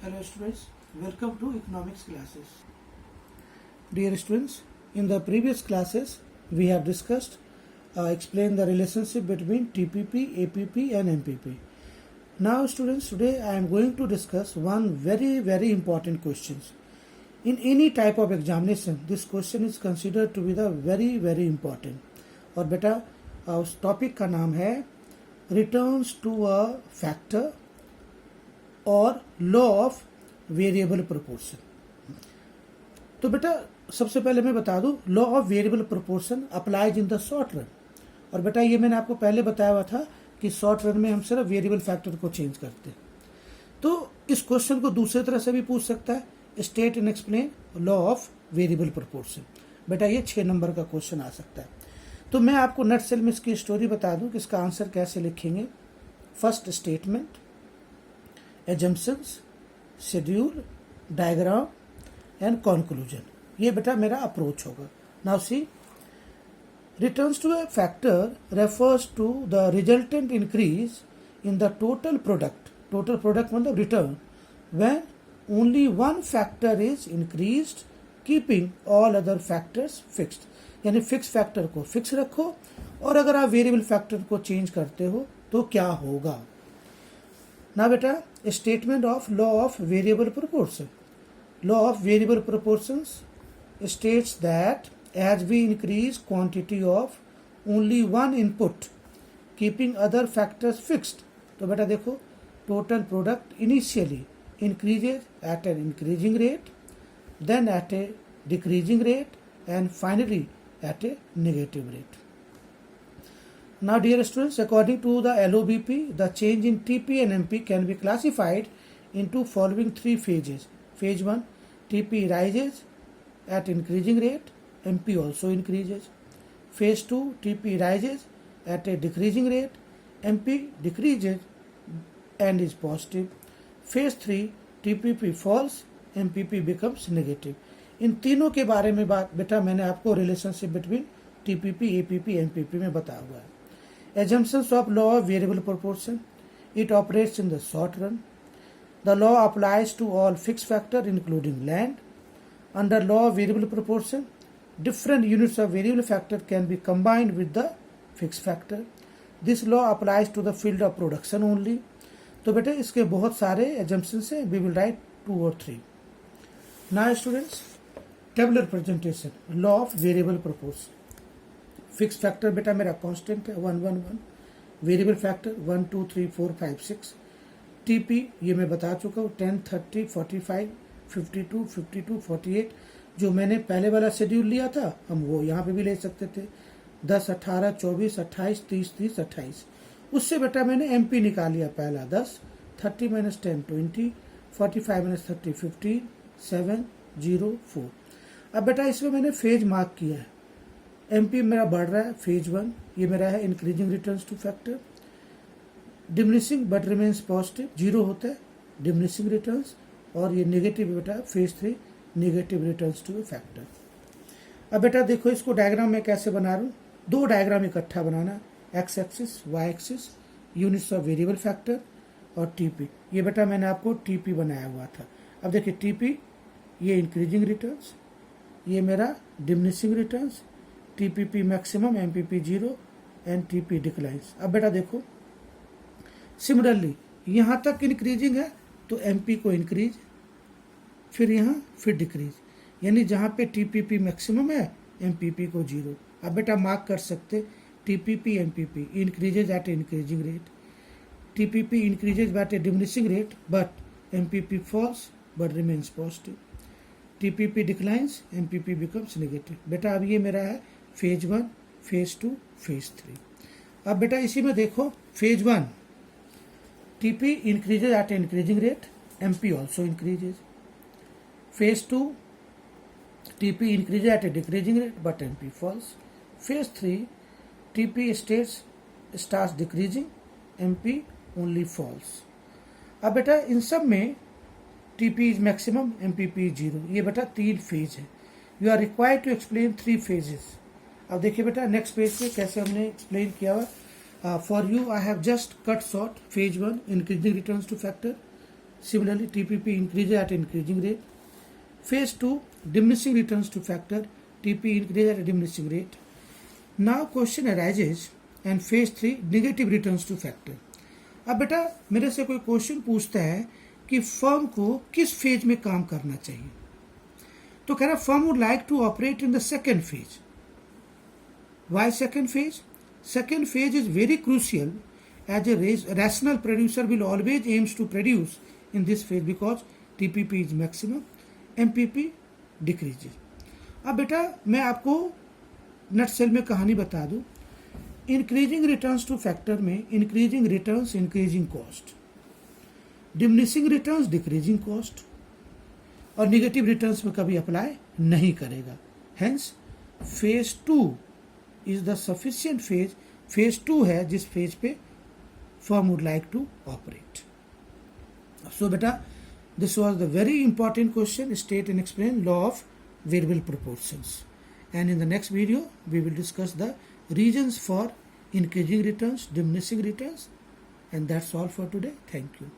Hello students, welcome to economics classes. Dear students, in the previous classes we have discussed, explained the relationship between TPP, APP and MPP. Now students, today I am going to discuss one very important question. In any type of examination, this question is considered to be the very important. और बेटा उस topic का नाम है returns to a factor और law of variable proportion. तो बेटा सबसे पहले मैं बता दूं, law of variable proportion applies in the short run. और बेटा ये मैंने आपको पहले बताया हुआ था कि शॉर्ट रन में हम सिर्फ वेरिएबल फैक्टर को चेंज करते हैं। तो इस क्वेश्चन को दूसरे तरह से भी पूछ सकता है, state and explain law of variable proportion. बेटा ये 6 नंबर का क्वेश्चन आ सकता है। तो मैं आपको नटसेल में इसकी स्टोरी बता दूं कि इसका आंसर कैसे लिखेंगे। First statement, assumptions, schedule, diagram and conclusion, ये बेटा मेरा अप्रोच होगा। Now see, returns to a factor refers to the resultant increase in the total product. Total product मतलब return when only one factor is increased keeping all other factors fixed. यानी fix factor को fix रखो और अगर आप variable factor को change करते हो तो क्या होगा। ना बेटा, statement of law of variable proportion. Law of variable proportions states that as we increase quantity of only one input keeping other factors fixed, तो बेटा देखो, total product initially increases at an increasing rate, then at a decreasing rate and finally at a negative rate. Now dear students, according to the LOBP, the change in TP and MP can be classified into following 3 phases. Phase 1, TP rises at increasing rate, MP also increases. Phase 2, TP rises at a decreasing rate, MP decreases and is positive. Phase 3, TPP falls, MPP becomes negative. इन तीनों के बारे में बात बेटा मैंने आपको relationship between TPP, APP, MPP में बताया हुआ है। Assumptions of law of variable proportion. It operates in the short run. The law applies to all fixed factor including land. Under law of variable proportion, different units of variable factor can be combined with the fixed factor. This law applies to the field of production only. तो बेटे इसके बहुत सारे assumptions हैं, we will write 2 or 3. Now students, tabular representation, law of variable proportion. Fixed factor बेटा मेरा constant है 1 1 1, variable factor 1 2 3 4 5 6, TP ये मैं बता चुका हूँ 10 30 45 52 52 48। जो मैंने पहले वाला शेड्यूल लिया था हम वो यहाँ पे भी ले सकते थे, 10 18 24 28 30 30 28। उससे बेटा मैंने MP निकाल लिया, पहला 10 30 - 10 20 45 - 30 15 7 0 4। अब बेटा इसमें मैंने फेज मार्क किया है। MP मेरा बढ़ रहा है, फेज 1 ये मेरा है increasing returns two factor, diminishing but remains positive, 0 होता है डिमिनिशिंग रिटर्न्स, और ये नेगेटिव बेटा phase 3 negative returns two factor. अब बेटा देखो इसको डायग्राम में कैसे बना रहा हूँ, 2 डायग्राम इकट्ठा बनाना, X axis Y axis, units of variable factor और TP। ये बेटा मैंने आपको TP बनाया हुआ था। अब देखिए TP ये इंक्रीजिंग रिटर्न्स, ये मेरा diminishing returns, TPP maximum, MPP 0 and TP declines. अब बेटा देखो सिमिलरली यहाँ तक इंक्रीजिंग है तो MP को इंक्रीज, फिर यहाँ फिर डिक्रीज, यानी जहाँ पे TPP मैक्सिमम है MPP को 0। अब बेटा मार्क कर सकते TPP MPP increases at increasing rate, TPP increases at a diminishing rate but MPP falls but remains positive, TPP declines, MPP becomes negative. बेटा अब ये मेरा है फेज 1 फेज 2 फेज 3। अब बेटा इसी में देखो phase 1 TP increases at an increasing rate, MP also increases. Phase 2 TP increases at a decreasing rate but MP falls. Phase 3 TP starts decreasing, MP only falls. अब बेटा इन सब में TP is maximum, MPP is 0। ये बेटा 3 phase है। You are required to explain 3 phases. अब देखिए बेटा नेक्स्ट पेज पे कैसे हमने एक्सप्लेन किया हुआ। For you I have just cut short phase 1 increasing returns to factor, Similarly, TPP increases at increasing rate. Phase 2, diminishing returns to factor. TP increases at a diminishing rate. Now question arises and phase 3, negative returns to factor. अब बेटा मेरे से कोई question पूछता है कि firm को किस फेज में काम करना चाहिए, तो कह रहा firm would like to operate in the second phase. Why second phase? Second phase is very crucial as a rational producer will always aims to produce in this phase because TPP is maximum, MPP decreases. अब बेटा मैं आपको नट cell में कहानी बता दूं. Increasing returns two factor में increasing returns increasing cost, diminishing returns decreasing cost, और निगेटिव रिटर्न्स में कभी अप्लाई नहीं करेगा. Hence phase 2 is the sufficient phase. Phase 2 है जिस फेज पे firm would like to operate. So beta, this was the very important question. State and explain law of variable proportions. And in the next video, we will discuss the reasons for increasing returns, diminishing returns. And that's all for today. Thank you.